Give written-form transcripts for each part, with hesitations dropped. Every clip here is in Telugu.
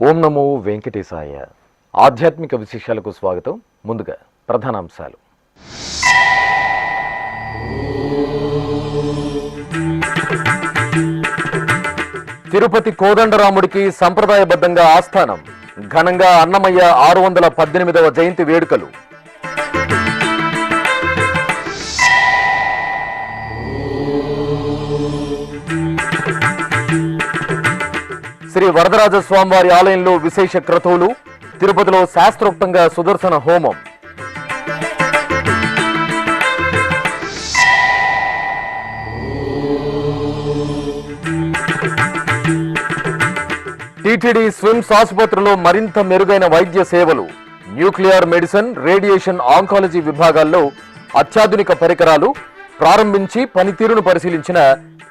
ఓం నమో వెంకటేశాయ. ఆధ్యాత్మిక విశేషాలకు స్వాగతం. ముందుగా ప్రధానాంశాలు. తిరుపతి కోదండరాముడికి సంప్రదాయబద్ధంగా ఆస్థానం. ఘనంగా అన్నమయ్య 618వ జయంతి వేడుకలు. శ్రీ వరదరాజ స్వామివారి ఆలయంలో విశేష క్రతువులు. తిరుపతిలో శాస్త్రోక్తంగా సుదర్శన హోమం. టీటీడీ స్విమ్స్ ఆసుపత్రిలో మరింత మెరుగైన వైద్య సేవలు. న్యూక్లియర్ మెడిసిన్, రేడియేషన్, ఆంకాలజీ విభాగాల్లో అత్యాధునిక పరికరాలు ప్రారంభించి పనితీరును పరిశీలించిన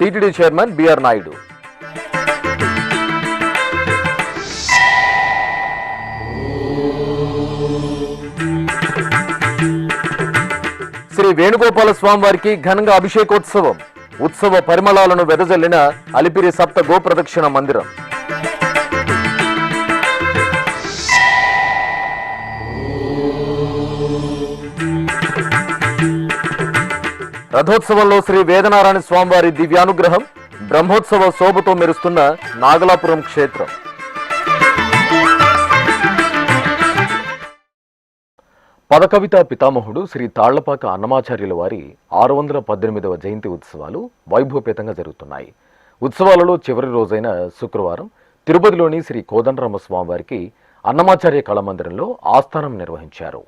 TTD chairman BR Naidu. Shri Venugopala స్వామివారికి ఘనంగా అభిషేకోత్సవం. ఉత్సవ పరిమళాలను వెదజల్లిన అలిపిరి సప్త గోప్రదక్షిణ మందిరం. రథోత్సవంలో శ్రీ వేదనారాయణ స్వామివారి దివ్యానుగ్రహం. బ్రహ్మోత్సవ శోభతో మెరుస్తున్న నాగలాపురం క్షేత్రం. పదకవితా పితామహుడు శ్రీ తాళ్లపాక అన్నమాచార్యుల వారి 618వ జయంతి ఉత్సవాలు వైభవపేతంగా జరుగుతున్నాయి. ఉత్సవాలలో చివరి రోజైన శుక్రవారం తిరుపతిలోని శ్రీ కోదండరామ స్వామివారికి అన్నమాచార్య కళామందిరంలో ఆస్థానం నిర్వహించారు.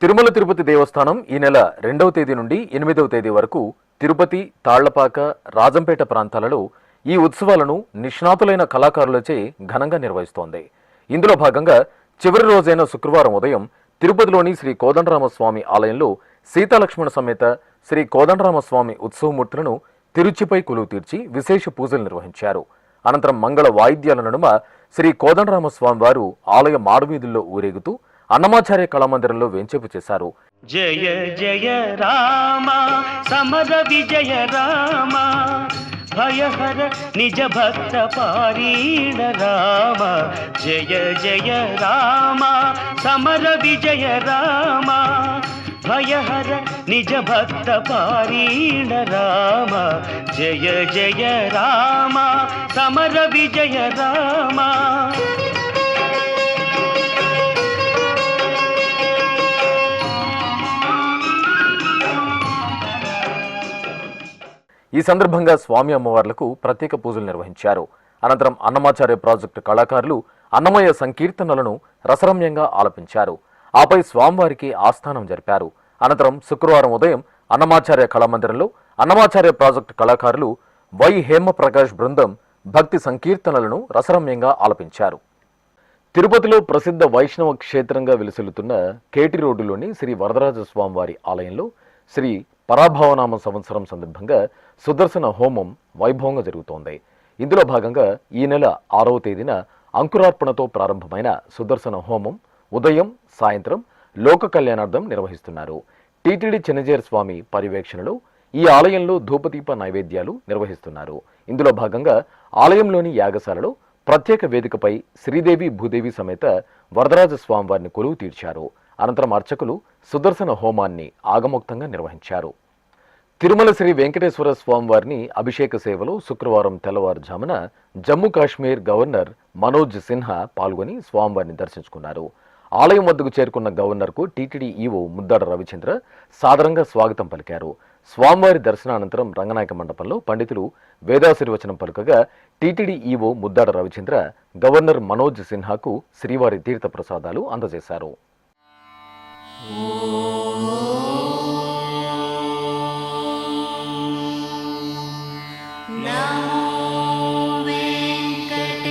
తిరుమల తిరుపతి దేవస్థానం ఈ నెల 2వ తేదీ నుండి 8వ తేదీ వరకు తిరుపతి, తాళ్లపాక, రాజంపేట ప్రాంతాలలో ఈ ఉత్సవాలను నిష్ణాతులైన కళాకారులచే ఘనంగా నిర్వహిస్తోంది. ఇందులో భాగంగా చివరి రోజైన శుక్రవారం ఉదయం తిరుపతిలోని శ్రీ కోదండరామస్వామి ఆలయంలో సీతాలక్ష్మణ సమేత శ్రీ కోదండరామస్వామి ఉత్సవమూర్తులను తిరుచిపై కొలువు తీర్చి విశేష పూజలు నిర్వహించారు. అనంతరం మంగళ వాయిద్యాల నడుమ శ్రీ కోదండరామస్వామి వారు ఆలయ మారువీధుల్లో ఊరేగుతూ అన్నమాచార్య కళామందిరంలో వేంచేపు చేశారు. జయ జయ రామ సమర విజయ రామ భయహర నిజ భక్త పారీణ రామ. జయ జయ రామ సమర విజయ రామ భయహర నిజ భక్త పారీణ రామ. జయ జయ రామ సమర విజయ రామ. ఈ సందర్భంగా స్వామి అమ్మవార్లకు ప్రత్యేక పూజలు నిర్వహించారు. అనంతరం అన్నమాచార్య ప్రాజెక్టు కళాకారులు అన్నమయ్య సంకీర్తనలను రసరమ్యంగా ఆలపించారు. ఆపై స్వామివారికి ఆస్థానం జరిపారు. అనంతరం శుక్రవారం ఉదయం అన్నమాచార్య కళామందిరంలో అన్నమాచార్య ప్రాజెక్టు కళాకారులు వై హేమప్రకాష్ బృందం భక్తి సంకీర్తనలను రసరమ్యంగా ఆలపించారు. తిరుపతిలో ప్రసిద్ధ వైష్ణవ క్షేత్రంగా విలసిల్లుతున్న కేటి రోడ్డులోని శ్రీ వరదరాజ స్వామివారి ఆలయంలో శ్రీ పరాభవనామ సంవత్సరం సందర్భంగా సుదర్శన హోమం వైభవంగా జరుగుతోంది. ఇందులో భాగంగా ఈ నెల 6వ తేదీన అంకురార్పణతో ప్రారంభమైన సుదర్శన హోమం ఉదయం, సాయంత్రం లోక కళ్యాణార్థం నిర్వహిస్తున్నారు. టీటీడీ చిన్నజేర స్వామి పర్యవేక్షణలో ఈ ఆలయంలో ధూపదీప నైవేద్యాలు నిర్వహిస్తున్నారు. ఇందులో భాగంగా ఆలయంలోని యాగశాలలో ప్రత్యేక వేదికపై శ్రీదేవి భూదేవి సమేత వరదరాజ స్వామివారిని కొలువు తీర్చారు. అనంతరం అర్చకులు సుదర్శన హోమాన్ని ఆగమోక్తంగా నిర్వహించారు. తిరుమల శ్రీ వెంకటేశ్వర స్వామివారిని అభిషేక సేవలో శుక్రవారం తెల్లవారుజామున జమ్మూ కాశ్మీర్ గవర్నర్ మనోజ్ సిన్హా పాల్గొని స్వామివారిని దర్శించుకున్నారు. ఆలయం వద్దకు చేరుకున్న గవర్నర్కు టీటీడీ ఈవో ముద్దాడ రవిచంద్ర సాదరంగా స్వాగతం పలికారు. స్వామివారి దర్శనానంతరం రంగనాయక మండపంలో పండితులు వేదాశీర్వచనం పలుకగా TTD EO Muddada Ravichandra governor Manoj సిన్హాకు శ్రీవారి తీర్థ ప్రసాదాలు అందజేశారు. నమో వెంకటేశాయ.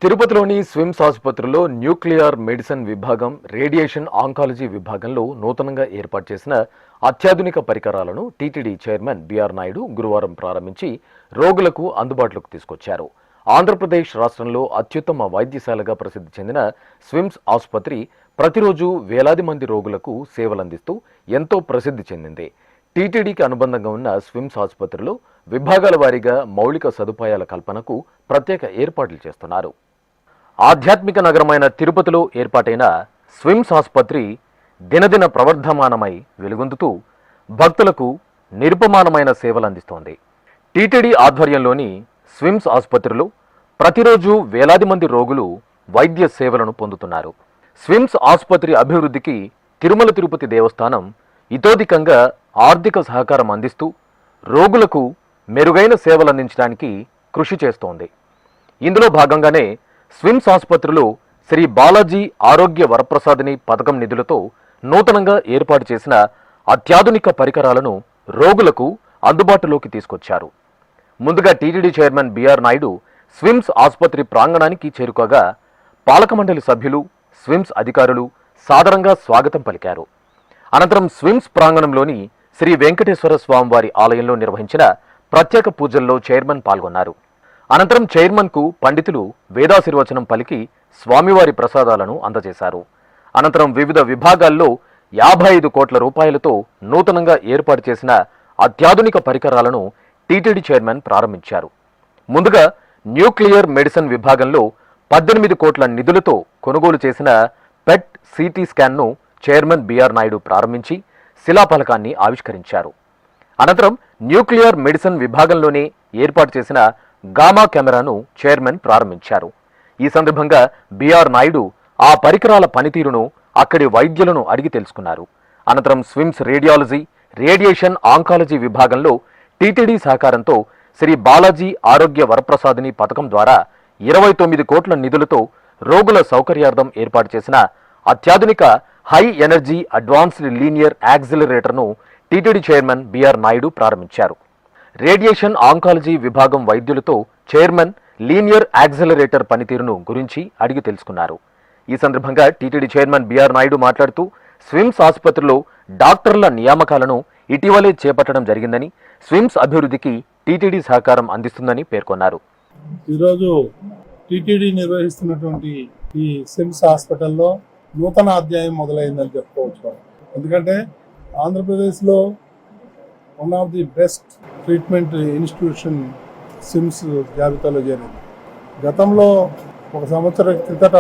తిరుపతిలోని స్విమ్స్ ఆసుపత్రిలో న్యూక్లియర్ మెడిసిన్ విభాగం, రేడియేషన్ ఆంకాలజీ విభాగంలో నూతనంగా ఏర్పాటు చేసిన అత్యాధునిక పరికరాలను టీటీడీ చైర్మన్ బిఆర్ నాయుడు గురువారం ప్రారంభించి రోగులకు అందుబాటులోకి తీసుకొచ్చారు. ఆంధ్రప్రదేశ్ రాష్ట్రంలో అత్యుత్తమ వైద్యశాలగా ప్రసిద్ధి చెందిన స్విమ్స్ ఆసుపత్రి ప్రతిరోజు వేలాది మంది రోగులకు సేవలందిస్తూ ఎంతో ప్రసిద్ధి చెందింది. టీటీడీకి అనుబంధంగా ఉన్న స్విమ్స్ ఆసుపత్రిలో విభాగాల వారీగా మౌలిక సదుపాయాల కల్పనకు ప్రత్యేక ఏర్పాట్లు చేస్తున్నారు. ఆధ్యాత్మిక నగరమైన తిరుపతిలో ఏర్పాటైన స్విమ్స్ ఆసుపత్రి దినదిన ప్రవర్ధమానమై వెలుగొందుతూ భక్తులకు నిరుపమానమైన సేవలందిస్తోంది. టీటీడీ ఆధ్వర్యంలోని స్విమ్స్ ఆసుపత్రిలో ప్రతిరోజు వేలాది మంది రోగులు వైద్య సేవలను పొందుతున్నారు. స్విమ్స్ ఆసుపత్రి అభివృద్ధికి తిరుమల తిరుపతి దేవస్థానం ఇతోధికంగా ఆర్థిక సహకారం అందిస్తూ రోగులకు మెరుగైన సేవలు అందించడానికి కృషి చేస్తోంది. ఇందులో భాగంగానే స్విమ్స్ ఆసుపత్రిలో శ్రీ బాలాజీ ఆరోగ్య వరప్రసాదిని పథకం నిధులతో నూతనంగా ఏర్పాటు చేసిన అత్యాధునిక పరికరాలను రోగులకు అందుబాటులోకి తీసుకొచ్చారు. ముందుగా TTD chairman BR Naidu SVIMS ఆసుపత్రి ప్రాంగణానికి చేరుకోగా పాలక మండలి సభ్యులు, స్విమ్స్ అధికారులు సాదరంగా స్వాగతం పలికారు. అనంతరం స్విమ్స్ ప్రాంగణంలోని శ్రీ వెంకటేశ్వర స్వామివారి ఆలయంలో నిర్వహించిన ప్రత్యేక పూజల్లో చైర్మన్ పాల్గొన్నారు. అనంతరం చైర్మన్కు పండితులు వేదాశీర్వచనం పలికి స్వామివారి ప్రసాదాలను అందజేశారు. అనంతరం వివిధ విభాగాల్లో 55 కోట్ల రూపాయలతో నూతనంగా ఏర్పాటు చేసిన అత్యాధునిక పరికరాలను టీటీడీ చైర్మన్ ప్రారంభించారు. ముందుగా న్యూక్లియర్ మెడిసిన్ విభాగంలో 18 కోట్ల నిధులతో కొనుగోలు చేసిన పెట్ సిటీ స్కాన్ను చైర్మన్ బిఆర్ నాయుడు ప్రారంభించి శిలాఫలకాన్ని ఆవిష్కరించారు. అనంతరం న్యూక్లియర్ మెడిసిన్ విభాగంలోనే ఏర్పాటు చేసిన గామా కెమెరాను చైర్మన్ ప్రారంభించారు. ఈ సందర్భంగా బిఆర్ నాయుడు ఆ పరికరాల పనితీరును అక్కడి వైద్యులను అడిగి తెలుసుకున్నారు. అనంతరం స్విమ్స్ రేడియాలజీ, రేడియేషన్ ఆంకాలజీ విభాగంలో టీటీడీ సహకారంతో శ్రీ బాలాజీ ఆరోగ్య వరప్రసాదిని పథకం ద్వారా 29 కోట్ల నిధులతో రోగుల సౌకర్యార్థం ఏర్పాటు చేసిన అత్యాధునిక హై ఎనర్జీ అడ్వాన్స్డ్ లీనియర్ యాక్సిలరేటర్ను టీటీడీ చైర్మన్ బిఆర్ నాయుడు ప్రారంభించారు. రేడియేషన్ ఆంకాలజీ విభాగం వైద్యులతో చైర్మన్ లీనియర్ యాక్సిలరేటర్ పనితీరును గురించి అడిగి తెలుసుకున్నారు. ఈ సందర్భంగా టీటీడీ చైర్మన్ బిఆర్ నాయుడు మాట్లాడుతూ స్విమ్స్ ఆసుపత్రిలో డాక్టర్ల నియామకాలను ఇటీవలే చేపట్టడం జరిగిందని, స్విమ్స్ అభివృద్ధికి టీటీడీ సహకారం అందిస్తుందని పేర్కొన్నారు. ఈరోజు టీటీడీ నిర్వహిస్తున్నటువంటి ఈ స్విమ్స్ హాస్పిటల్లో నూతన అధ్యాయం మొదలైందని చెప్పుకోవచ్చు. ఎందుకంటే ఆంధ్రప్రదేశ్లో one of the best treatment institution SVIMS జాబితాలో చేరింది. గతంలో 1 సంవత్సరం క్రితట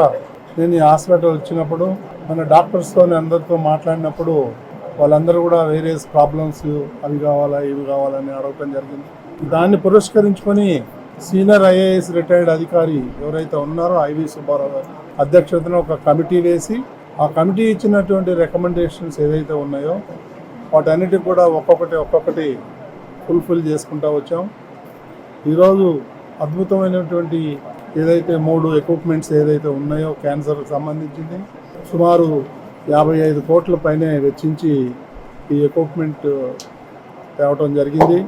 నేను ఈ హాస్పిటల్ వచ్చినప్పుడు మన డాక్టర్స్తో అందరితో మాట్లాడినప్పుడు వాళ్ళందరూ కూడా వేరియస్ ప్రాబ్లమ్స్ అవి కావాలా ఇవి కావాలని అడగటం జరిగింది. దాన్ని పురస్కరించుకొని సీనియర్ ఐఏఎస్ రిటైర్డ్ అధికారి ఎవరైతే ఉన్నారో ఐవి సుబ్బారావు గారు అధ్యక్షతన ఒక కమిటీ వేసి ఆ కమిటీ ఇచ్చినటువంటి రికమెండేషన్స్ ఏదైతే ఉన్నాయో వాటన్నిటికి కూడా ఒక్కొక్కటి ఫుల్ఫిల్ చేసుకుంటూ వచ్చాం. ఈరోజు అద్భుతమైనటువంటి ఏదైతే 3 ఎక్విప్మెంట్స్ ఏదైతే ఉన్నాయో క్యాన్సర్కి సంబంధించింది సుమారు 55 కోట్ల పైనే వెచ్చించి ఈ ఎక్విప్మెంట్ తేవటం జరిగింది.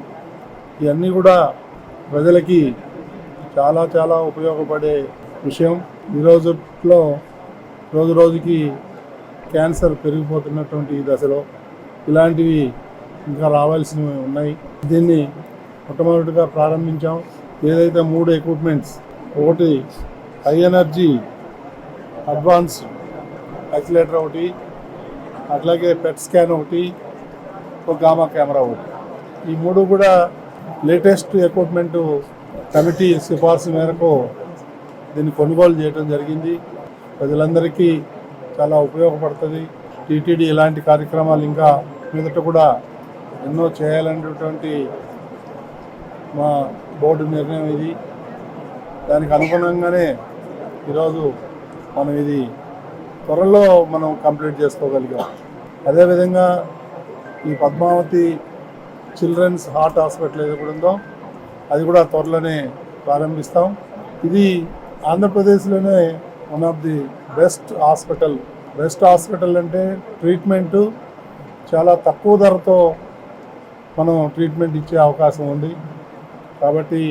ఇవన్నీ కూడా ప్రజలకి చాలా చాలా ఉపయోగపడే విషయం. ఈ రోజుల్లో రోజుకి క్యాన్సర్ పెరిగిపోతున్నటువంటి ఈ దశలో ఇలాంటివి ఇంకా రావాల్సినవి ఉన్నాయి. దీన్ని మొట్టమొదటిగా ప్రారంభించాం. ఏదైతే 3 ఎక్విప్మెంట్స్, ఒకటి హై ఎనర్జీ అడ్వాన్స్ యాక్సిలరేటర్ ఒకటి, అట్లాగే పెట్ స్కాన్ ఒకటి, ఒక గామా కెమెరా ఒకటి. ఈ 3 కూడా లేటెస్ట్ ఎక్విప్మెంట్ కమిటీ సిఫార్సు మేరకు దీన్ని కొనుగోలు చేయడం జరిగింది. ప్రజలందరికీ చాలా ఉపయోగపడుతుంది. టీటీడీ ఇలాంటి కార్యక్రమాలు ఇంకా మీదట కూడా ఎన్నో చేయాలనేటువంటి మా బోర్డు నిర్ణయం ఇది. దానికి అనుగుణంగానే ఈరోజు మనం ఇది త్వరలో మనం కంప్లీట్ చేసుకోగలిగాం. అదేవిధంగా ఈ పద్మావతి చిల్డ్రన్స్ హార్ట్ హాస్పిటల్ ఏది కూడా ఉందో అది కూడా త్వరలోనే ప్రారంభిస్తాం. ఇది ఆంధ్రప్రదేశ్లోనే one of the best hospital. Best hospital అంటే ట్రీట్మెంటు చాలా తక్కువ ధరతో మనం ట్రీట్మెంట్ ఇచ్చే అవకాశం ఉంది. కాబట్టి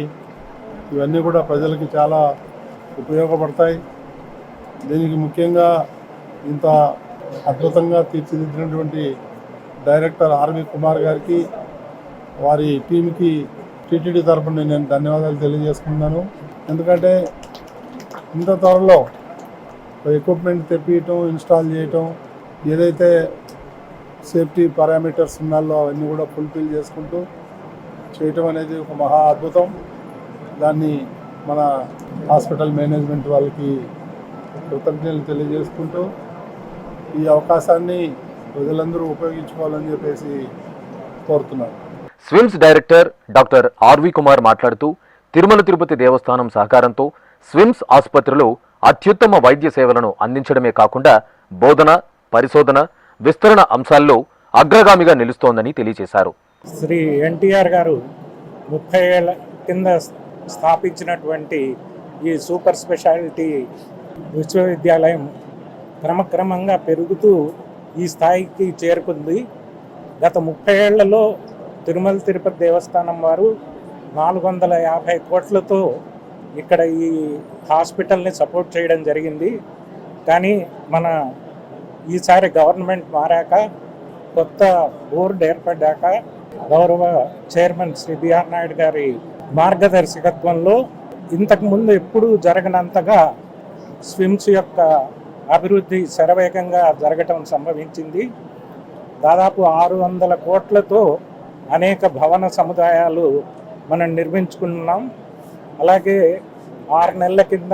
ఇవన్నీ కూడా ప్రజలకి చాలా ఉపయోగపడతాయి. దీనికి ముఖ్యంగా ఇంత అద్భుతంగా తీర్చిదిద్దినటువంటి డైరెక్టర్ ఆర్వి కుమార్ గారికి, వారి టీంకి టీటీడీ తరఫున నేను ధన్యవాదాలు తెలియజేసుకున్నాను. ఎందుకంటే ఇంత త్వరలో ఎక్విప్మెంట్ తెప్పియటం, ఇన్స్టాల్ చేయటం, ఏదైతే సేఫ్టీ పారామీటర్స్ ఉన్నాలో అవన్నీ కూడా ఫుల్ఫిల్ చేసుకుంటూ చేయటం అనేది ఒక మహా అద్భుతం. దాన్ని మన హాస్పిటల్ మేనేజ్మెంట్ వాళ్ళకి కృతజ్ఞతలు తెలియజేసుకుంటూ ఈ అవకాశాన్ని ప్రజలందరూ ఉపయోగించుకోవాలని చెప్పేసి కోరుతున్నారు. SVIMS director doctor RV Kumar మాట్లాడుతూ, తిరుమల తిరుపతి దేవస్థానం సహకారంతో స్విమ్స్ ఆసుపత్రిలో అత్యుత్తమ వైద్య సేవలను అందించడమే కాకుండా బోధన, పరిశోధన, విస్తరణ అంశాల్లో అగ్రగామిగా నిలుస్తోందని తెలియజేశారు. శ్రీ ఎన్టీఆర్ గారు 30 ఏళ్ల కింద స్థాపించినటువంటి ఈ సూపర్ స్పెషాలిటీ విశ్వవిద్యాలయం క్రమక్రమంగా పెరుగుతూ ఈ స్థాయికి చేరుకుంది. గత 30 ఏళ్లలో తిరుమల తిరుపతి దేవస్థానం వారు 450 కోట్లతో ఇక్కడ ఈ హాస్పిటల్ని సపోర్ట్ చేయడం జరిగింది. కానీ మన ఈసారి గవర్నమెంట్ మారాక, కొత్త బోర్డు ఏర్పడ్డాక, గౌరవ చైర్మన్ శ్రీ బిఆర్ నాయుడు గారి మార్గదర్శకత్వంలో ఇంతకుముందు ఎప్పుడూ జరగనంతగా స్విమ్స్ యొక్క అభివృద్ధి శరవేగంగా జరగటం సంభవించింది. దాదాపు 600 కోట్లతో అనేక భవన సముదాయాలు మనం నిర్మించుకున్నాం. అలాగే 6 నెలల కింద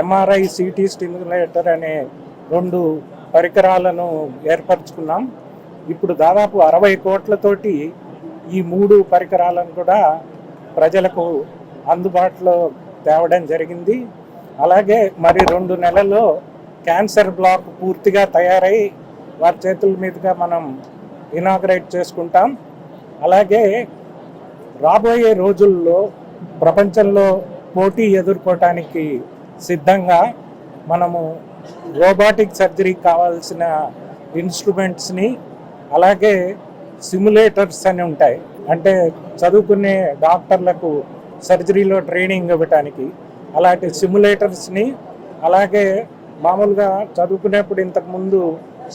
ఎంఆర్ఐ సిటీ స్టిమ్యులేటర్ అనే 2 పరికరాలను ఏర్పరచుకున్నాం. ఇప్పుడు దాదాపు 60 కోట్లతోటి ఈ 3 పరికరాలను కూడా ప్రజలకు అందుబాటులో తేవడం జరిగింది. అలాగే మరి 2 నెలల్లో క్యాన్సర్ బ్లాక్ పూర్తిగా తయారై వారి చేతుల మీదుగా మనం ఇనాగ్రేట్ చేసుకుంటాం. అలాగే రాబోయే రోజుల్లో ప్రపంచంలో పోటీ ఎదుర్కోవటానికి సిద్ధంగా మనము రోబోటిక్ సర్జరీకి కావాల్సిన ఇన్స్ట్రుమెంట్స్ని, అలాగే సిమ్యులేటర్స్ అని ఉంటాయి, అంటే చదువుకునే డాక్టర్లకు సర్జరీలో ట్రైనింగ్ ఇవ్వటానికి అలాంటి సిమ్యులేటర్స్ని, అలాగే మామూలుగా చదువుకునేప్పుడు ఇంతకుముందు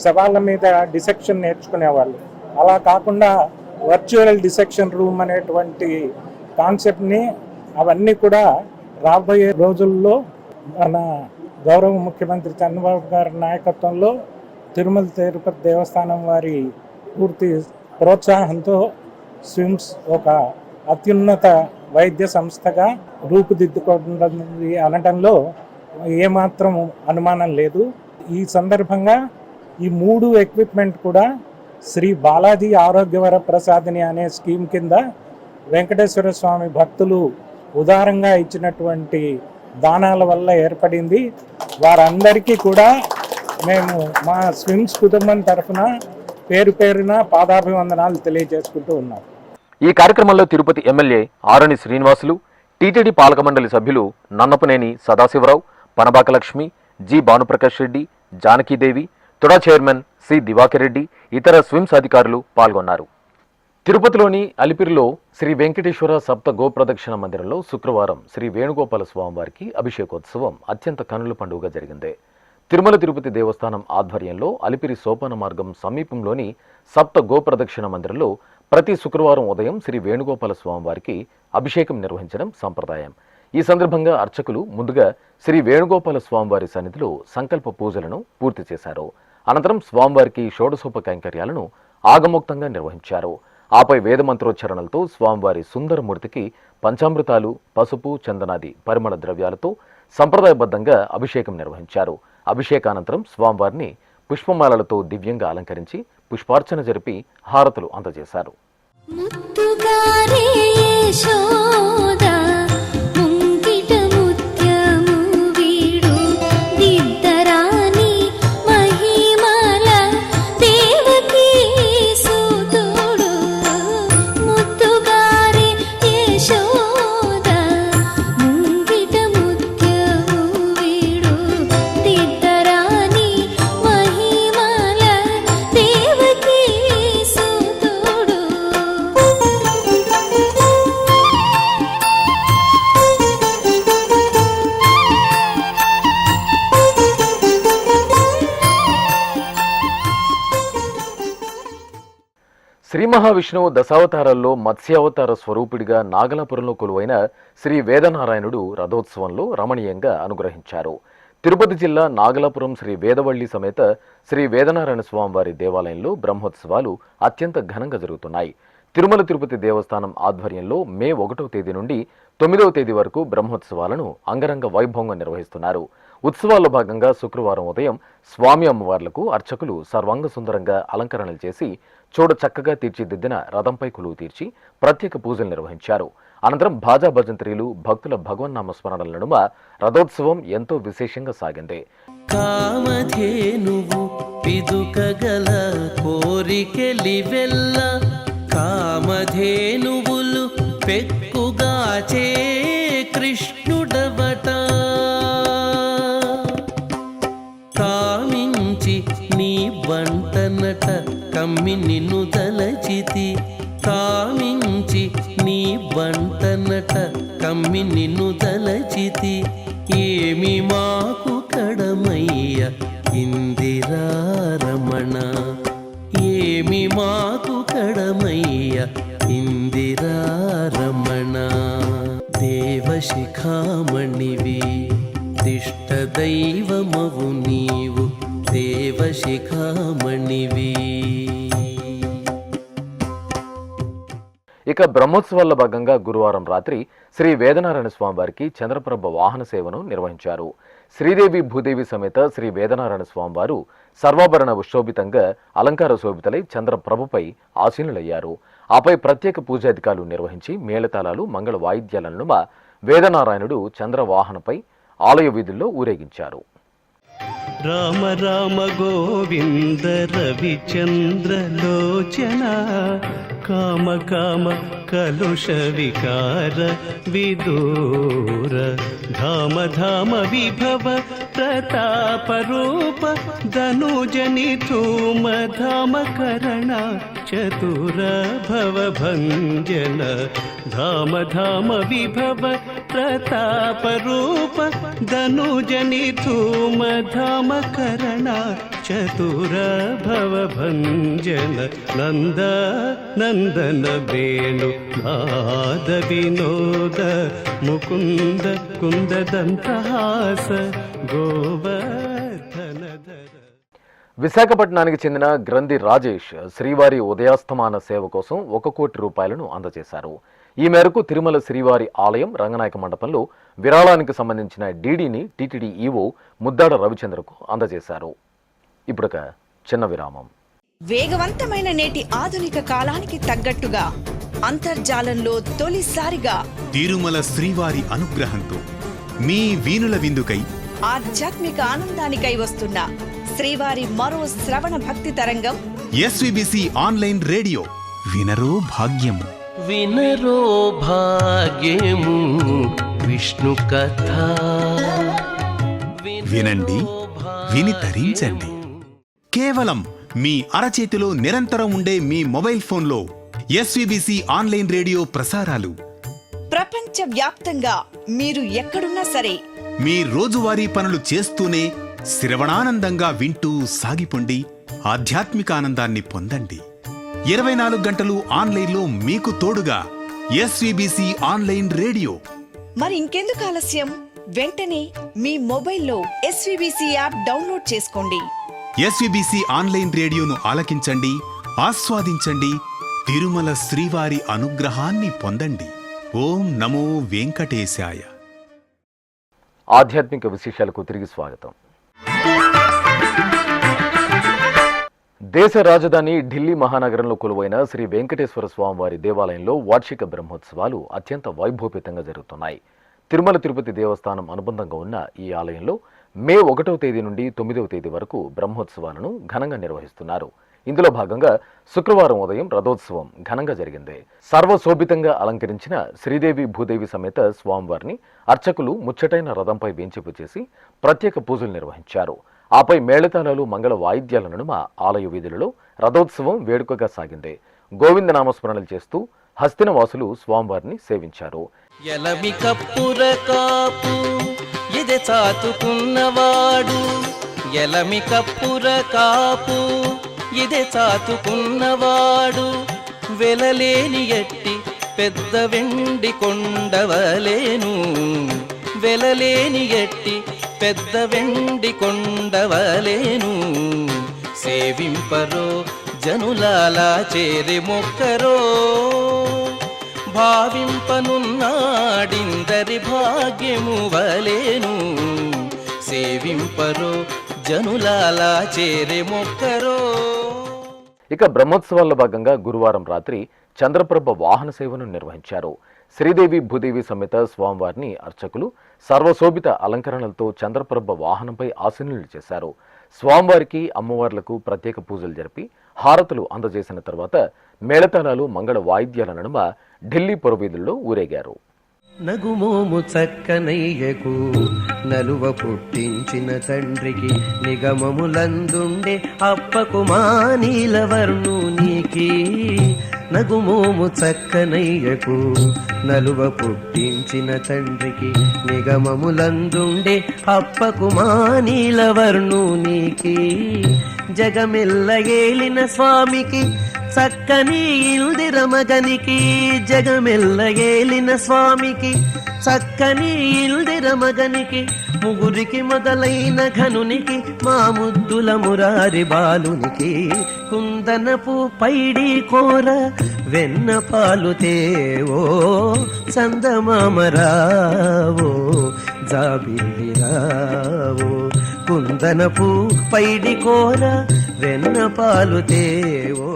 శవాళ్ళ మీద డిసెక్షన్ నేర్చుకునేవాళ్ళు, అలా కాకుండా వర్చువల్ డిసెక్షన్ రూమ్ అనేటువంటి కాన్సెప్ట్ని, అవన్నీ కూడా రాబోయే రోజుల్లో మన గౌరవ ముఖ్యమంత్రి చంద్రబాబు గారి నాయకత్వంలో తిరుమల తిరుపతి దేవస్థానం వారి పూర్తి ప్రోత్సాహంతో స్విమ్స్ ఒక అత్యున్నత వైద్య సంస్థగా రూపుదిద్దుకుంటుంది అనడంలో ఏమాత్రం అనుమానం లేదు. ఈ సందర్భంగా ఈ 3 ఎక్విప్మెంట్ కూడా శ్రీ బాలాజీ ఆరోగ్యవర ప్రసాదిని అనే స్కీమ్ కింద వెంకటేశ్వర స్వామి భక్తులు ఉదారంగా ఇచ్చినటువంటి దానాల వల్ల ఏర్పడింది. వారందరికీ కూడా మేము మా స్విమ్స్ కుటుంబం తరఫున పేరు పేరున పాదాభివందనాలు తెలియజేసుకుంటూ ఉన్నాం. ఈ కార్యక్రమంలో తిరుపతి ఎమ్మెల్యే ఆరణి శ్రీనివాసులు, టీటీడీ పాలక మండలి సభ్యులు Nannapaneni Sadasivarao, Panabaka Lakshmi, G Bhanuprakash Reddy, Janakidevi, TUDA chairman C Diwakar Reddy, ఇతర స్విమ్స్ అధికారులు పాల్గొన్నారు. తిరుపతిలోని అలిపిరిలో శ్రీ వెంకటేశ్వర సప్త గోప్రదక్షిణ మందిరంలో శుక్రవారం శ్రీ వేణుగోపాల స్వామివారికి అభిషేకోత్సవం అత్యంత కనుల పండుగగా జరిగింది. తిరుమల తిరుపతి దేవస్థానం ఆధ్వర్యంలో అలిపిరి సోపాన మార్గం సమీపంలోని సప్త గోప్రదక్షిణ మందిరంలో ప్రతి శుక్రవారం ఉదయం శ్రీ వేణుగోపాల స్వామివారికి అభిషేకం నిర్వహించడం సంప్రదాయం. ఈ సందర్భంగా అర్చకులు ముందుగా శ్రీ వేణుగోపాల స్వామివారి సన్నిధిలో సంకల్ప పూజలను పూర్తి చేశారు. అనంతరం స్వామివారికి షోడశోప కైంకర్యాలను ఆగమోక్తంగా నిర్వహించారు. ఆపై వేదమంత్రోచ్చరణలతో స్వామివారి సుందరమూర్తికి పంచామృతాలు, పసుపు, చందనాది పరిమళ ద్రవ్యాలతో సంప్రదాయబద్ధంగా అభిషేకం నిర్వహించారు. అభిషేకానంతరం స్వామివారిని పుష్పమాలలతో దివ్యంగా అలంకరించి పుష్పార్చన జరిపి హారతులు అందజేశారు. శ్రీ మహావిష్ణువు దశావతారాల్లో మత్స్యావతార స్వరూపుడిగా నాగలాపురంలో కొలువైన శ్రీ వేదనారాయణుడు రథోత్సవంలో రమణీయంగా అనుగ్రహించారు. తిరుపతి జిల్లా నాగలాపురం శ్రీ వేదవల్లి సమేత శ్రీ వేదనారాయణ స్వామివారి దేవాలయంలో బ్రహ్మోత్సవాలు అత్యంత ఘనంగా జరుగుతున్నాయి. తిరుమల తిరుపతి దేవస్థానం ఆధ్వర్యంలో మే 1వ తేదీ నుండి 9వ తేదీ వరకు బ్రహ్మోత్సవాలను అంగరంగ వైభవంగా నిర్వహిస్తున్నారు. ఉత్సవాల్లో భాగంగా శుక్రవారం ఉదయం స్వామి అమ్మవార్లకు అర్చకులు సర్వాంగ సుందరంగా అలంకరణలు చేసి చూడ చక్కగా తీర్చిదిద్దిన రథంపై కొలువు తీర్చి ప్రత్యేక పూజలు నిర్వహించారు. అనంతరం భాజా భజంత్రీలు, భక్తుల భగవన్నామ స్మరణల నడుమ రథోత్సవం ఎంతో విశేషంగా సాగింది. కామధేనువు పిదుకగల కోరికెలివెల్ల కామధేనువులు పెక్కుగాచే కృష్ణుడవట కామించి నీ బంటనట కమ్మి నిన్ను తలచితి కామించి నీ బంటనట కమ్మి నిన్ను తలచితి ఏమి మాకు కడమయ్య ఇందిరారమణ ఏమి మాకు కడమయ్య ఇందిరారమణ దేవశిఖామణివి దిష్ట దైవమవు నీవు దేవశిఖామణివి. ఇక బ్రహ్మోత్సవాల్లో భాగంగా గురువారం రాత్రి శ్రీ వేదనారాయణ స్వామి వారికి చంద్రప్రభ వాహన సేవను నిర్వహించారు. శ్రీదేవి భూదేవి సమేత శ్రీ వేదనారాయణ స్వామి వారు సర్వాభరణ శోభితంగా అలంకార శోభితలై చంద్రప్రభపై ఆసీనులయ్యారు. ఆపై ప్రత్యేక పూజాధికారులు నిర్వహించి మేళతాళాలు, మంగళ వాయిద్యాల నడుమ వేదనారాయణుడు చంద్రవాహనపై ఆలయ వీధుల్లో ఊరేగించారు. రామ రామ గోవింద రవిచంద్రలోచన కామ కామ కలుష వికార విదూర ధామ ధామ విభవ ప్రతాప రూప ధనుజని ధూమ ధామ కరణ చతుర భవ భంజన ధామ ధామ విభవ ప్రతాప రూప ధనుజని ధూమ ధామ కరణ చతుర భవ భంజన నంద నందన వేణు నాద వినోద ముకుంద కుందదంతహాస గోవర్ధనధర. విశాఖపట్నానికి చెందిన గ్రంథి రాజేష్ శ్రీవారి ఉదయాస్తమాన సేవ కోసం 1 కోటి రూపాయలను అందజేశారు. ఈ మేరకు తిరుమల శ్రీవారి ఆలయం రంగనాయక మండపంలో విరాళానికి సంబంధించిన డీడీని టీటీడీ ఈవో ముద్దాడ రవిచంద్రకు అందజేశారు. ఇప్పుడొక చిన్న విరామం. వేగవంతమైన నేటి ఆధునిక కాలానికి తగ్గట్టుగా అంతర్జాలంలో తొలిసారిగా తిరుమల శ్రీవారి అనుగ్రహంతో మీ వీణుల విందుకై ఆధ్యాత్మిక ఆనందానికై వస్తున్న శ్రీవారి మరో శ్రవణ భక్తి తరంగం ఎస్విబిసి ఆన్లైన్ రేడియో వినరో భాగ్యము వినరో భాగ్యము విష్ణు కథ వినండి, విని తరించండి. కేవలం మీ అరచేతిలో నిరంతరం ఉండే మీ మొబైల్ ఫోన్లో ఎస్విబిసి ఆన్లైన్ రేడియో ప్రసారాలు ప్రపంచ వ్యాప్తంగా మీరు ఎక్కడున్నా సరే మీ రోజువారీ పనులు చేస్తూనే శ్రవణానందంగా వింటూ సాగిపోండి, ఆధ్యాత్మిక ఆనందాన్ని పొందండి. 24 గంటలు ఆన్లైన్లో మీకు తోడుగా ఎస్విబిసి ఆన్లైన్ రేడియో. మరి ఇంకెందుకు ఆలస్యం? వెంటనే మీ మొబైల్లో ఎస్విబిసి యాప్ డౌన్లోడ్ చేసుకోండి. ఎస్విబిసి ఆన్లైన్ రేడియోను ఆలకించండి, ఆస్వాదించండి, తిరుమల శ్రీవారి అనుగ్రహాన్ని పొందండి. ఓం నమో వెంకటేశాయ. ఆధ్యాత్మిక విశేషాలకు తిరిగి స్వాగతం. దేశ రాజధాని ఢిల్లీ మహానగరంలో కొలువైన శ్రీ వెంకటేశ్వర స్వామివారి దేవాలయంలో వార్షిక బ్రహ్మోత్సవాలు అత్యంత వైభవపేతంగా జరుగుతున్నాయి. తిరుమల తిరుపతి దేవస్థానం అనుబంధంగా ఉన్న ఈ ఆలయంలో మే 1వ తేదీ నుండి 9వ తేదీ వరకు బ్రహ్మోత్సవాలను ఘనంగా నిర్వహిస్తున్నారు. ఇందులో భాగంగా శుక్రవారం ఉదయం రథోత్సవం ఘనంగా జరిగింది. సర్వశోభితంగా అలంకరించిన శ్రీదేవి భూదేవి సమేత స్వామివారిని అర్చకులు ముచ్చటైన రథంపై వేంచేపు చేసి ప్రత్యేక పూజలు నిర్వహించారు. ఆపై మేళతాళాలు, మంగళ వాయిద్యాల నడుమ ఆలయ వీధులలో రథోత్సవం వేడుకగా సాగింది. గోవింద నామస్మరణలు చేస్తూ హస్తినవాసులు స్వామివారిని సేవించారు. ఎలమి కప్పుర కాపు ఇది చాతుకున్నవాడు ఎలమి కప్పుర కాపు ఇదే చాతుకున్నవాడు వెలలేని ఎట్టి పెద్ద వెండి కొండవలేను, వెలలేని ఎట్టి పెద్ద వెండి కొండవలేను. సేవింపరో జనులాలా చేరి మొక్కరో, భావింపనున్నాడిందరి భాగ్యము వలేను. సేవింపరో జనులాలా చేరి మొక్కరో. ఇక బ్రహ్మోత్సవాల్లో భాగంగా గురువారం రాత్రి చంద్రప్రభ వాహన సేవను నిర్వహించారు. శ్రీదేవి భూదేవి సమేత స్వామివారిని అర్చకులు సర్వశోభిత అలంకరణలతో చంద్రప్రభ వాహనంపై ఆసీనులు చేశారు. స్వామివారికి అమ్మవార్లకు ప్రత్యేక పూజలు జరిపి హారతులు అందజేసిన తర్వాత మేళతాళాలు మంగళ వాయిద్యాల నడుమ ఢిల్లీ పురవీధుల్లో ఊరేగారు. నగుమోము చక్కనయ్యకు నలువ పుట్టించిన తండ్రికి, నిగమములందుండే అప్పకు మానీలవర్ణునికి. నగుమోము చక్కనయ్యకు నలువ పుట్టించిన తండ్రికి, నిగమములందుండే అప్పకు మానీలవర్ణునికి. జగమెల్ల ఏలిన స్వామికి చక్కని ఇల్దిర మగనికి, జగమెల్ల ఏలిన స్వామికి చక్కని ఇల్దిర మగనికి. ముగురికి మొదలైన ఘనునికి మా ముద్దుల మురారి బాలునికి. కుందనపు పైడి కోర వెన్న పాలు తేవో, చందమామరావో జాబిల్లిరావో. కుందనపు పైడి కోర వెన్న పాలు తేవో.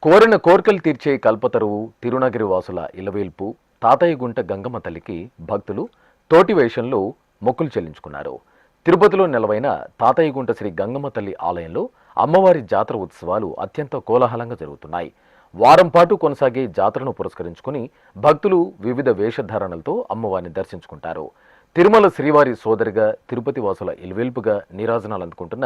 కోరిన కోర్కెలు తీర్చే కల్పతరువు తిరునగిరి వాసుల ఇలవేల్పు తాతయ్యగుంట గంగమ్మ తల్లికి భక్తులు తోటి వేషంలో మొక్కులు చెల్లించుకున్నారు. తిరుపతిలో నెలవైన తాతయ్యగుంట శ్రీ గంగమ్మ తల్లి ఆలయంలో అమ్మవారి జాతర ఉత్సవాలు అత్యంత కోలాహలంగా జరుగుతున్నాయి. వారం పాటు కొనసాగే జాతరను పురస్కరించుకుని భక్తులు వివిధ వేషధారణలతో అమ్మవారిని దర్శించుకుంటారు. తిరుమల శ్రీవారి సోదరిగా తిరుపతి వాసుల ఇలవేల్పుగా నీరాజనాలు అందుకుంటున్న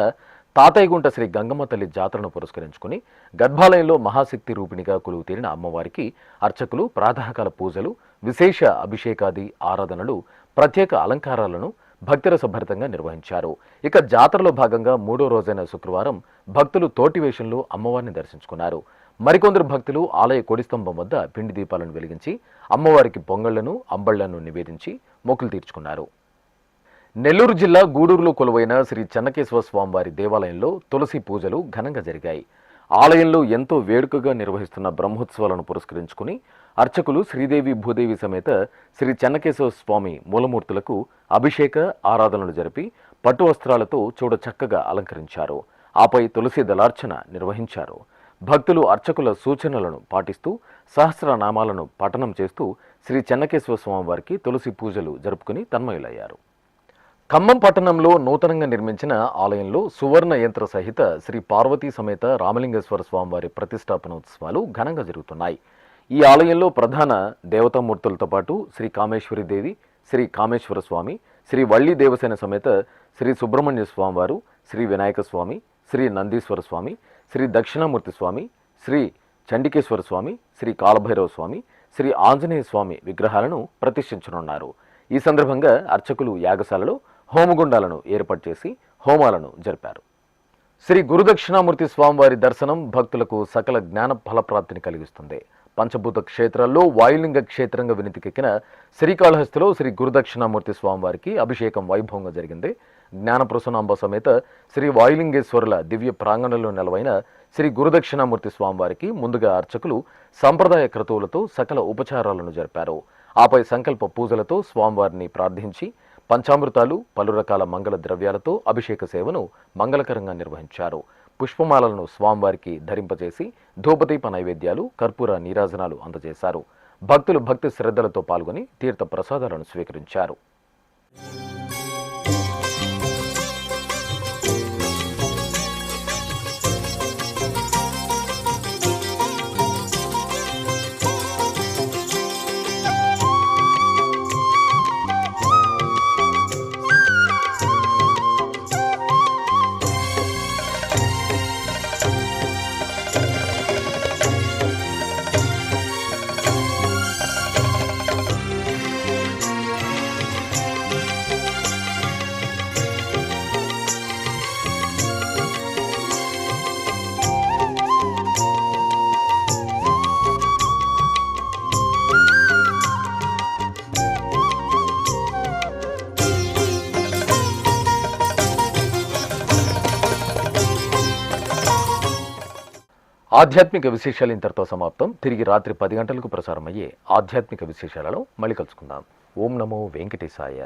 తాతయ్యగుంట శ్రీ గంగమ్మ తల్లి జాతరను పురస్కరించుకుని గర్భాలయంలో మహాశక్తి రూపిణిగా కొలువు తీరిన అమ్మవారికి అర్చకులు ప్రాతకాల పూజలు, విశేష అభిషేకాది ఆరాధనలు, ప్రత్యేక అలంకారాలను భక్తిరసభరితంగా నిర్వహించారు. ఇక జాతరలో భాగంగా 3వ రోజైన శుక్రవారం భక్తులు తోటి వేషంలో అమ్మవారిని దర్శించుకున్నారు. మరికొందరు భక్తులు ఆలయ కొడిస్తంభం వద్ద పిండి దీపాలను వెలిగించి అమ్మవారికి పొంగళ్లను, అంబళ్లను నివేదించి మొక్కులు తీర్చుకున్నారు. నెల్లూరు జిల్లా గూడూరులో కొలువైన శ్రీ చెన్నకేశవ స్వామివారి దేవాలయంలో తులసి పూజలు ఘనంగా జరిగాయి. ఆలయంలో ఎంతో వేడుకగా నిర్వహిస్తున్న బ్రహ్మోత్సవాలను పురస్కరించుకుని అర్చకులు శ్రీదేవి భూదేవి సమేత శ్రీ చెన్నకేశవ స్వామి మూలమూర్తులకు అభిషేక ఆరాధనలు జరిపి పట్టు వస్త్రాలతో చూడ చక్కగా అలంకరించారు. ఆపై తులసి దళార్చన నిర్వహించారు. భక్తులు అర్చకుల సూచనలను పాటిస్తూ సహస్రనామాలను పఠనం చేస్తూ శ్రీ చెన్నకేశవ స్వామివారికి తులసి పూజలు జరుపుకుని తన్మయులయ్యారు. ఖమ్మం పట్టణంలో నూతనంగా నిర్మించిన ఆలయంలో సువర్ణ యంత్ర సహిత శ్రీ పార్వతీ సమేత రామలింగేశ్వర స్వామివారి ప్రతిష్టాపనోత్సవాలు ఘనంగా జరుగుతున్నాయి. ఈ ఆలయంలో ప్రధాన దేవతామూర్తులతో పాటు శ్రీ కామేశ్వరీదేవి, శ్రీ కామేశ్వర స్వామి, శ్రీ వల్లి దేవసేన సమేత శ్రీ సుబ్రహ్మణ్య స్వామివారు, శ్రీ వినాయక స్వామి, శ్రీ నందీశ్వర స్వామి, శ్రీ దక్షిణామూర్తి స్వామి, శ్రీ చండికేశ్వర స్వామి, శ్రీ కాలభైరవ స్వామి, శ్రీ ఆంజనేయ స్వామి విగ్రహాలను ప్రతిష్ఠించనున్నారు. ఈ సందర్భంగా అర్చకులు యాగశాలలో హోమగుండాలను ఏర్పాటు చేసి హోమాలను జరిపారు. శ్రీ గురుదక్షిణామూర్తి స్వామివారి దర్శనం భక్తులకు సకల జ్ఞాన ఫలప్రాప్తిని కలిగిస్తుంది. పంచభూత క్షేత్రాల్లో వాయులింగ క్షేత్రంగా వినితికెక్కిన శ్రీకాళహస్తిలో శ్రీ గురుదక్షిణామూర్తి స్వామివారికి అభిషేకం వైభవంగా జరిగింది. జ్ఞానప్రసూనాంబ సమేత శ్రీ వాయులింగేశ్వరుల దివ్య ప్రాంగణంలో నెలవైన శ్రీ గురుదక్షిణామూర్తి స్వామివారికి ముందుగా అర్చకులు సంప్రదాయ క్రతువులతో సకల ఉపచారాలను జరిపారు. ఆపై సంకల్ప పూజలతో స్వామివారిని ప్రార్థించి పంచామృతాలు, పలు రకాల మంగళ ద్రవ్యాలతో అభిషేక సేవను మంగళకరంగా నిర్వహించారు. పుష్పమాలలను స్వామివారికి ధరింపజేసి ధూపదీప నైవేద్యాలు, కర్పూర నీరాజనాలు అందజేశారు. భక్తులు భక్తి శ్రద్ధలతో పాల్గొని తీర్థ ప్రసాదాలను స్వీకరించారు. ఆధ్యాత్మిక విశేషాలు ఇంతటితో సమాప్తం. తిరిగి రాత్రి 10 గంటలకు ప్రసారమయ్యే ఆధ్యాత్మిక విశేషాలలో మళ్ళీ కలుసుకుందాం. ఓం నమో వెంకటేశాయ.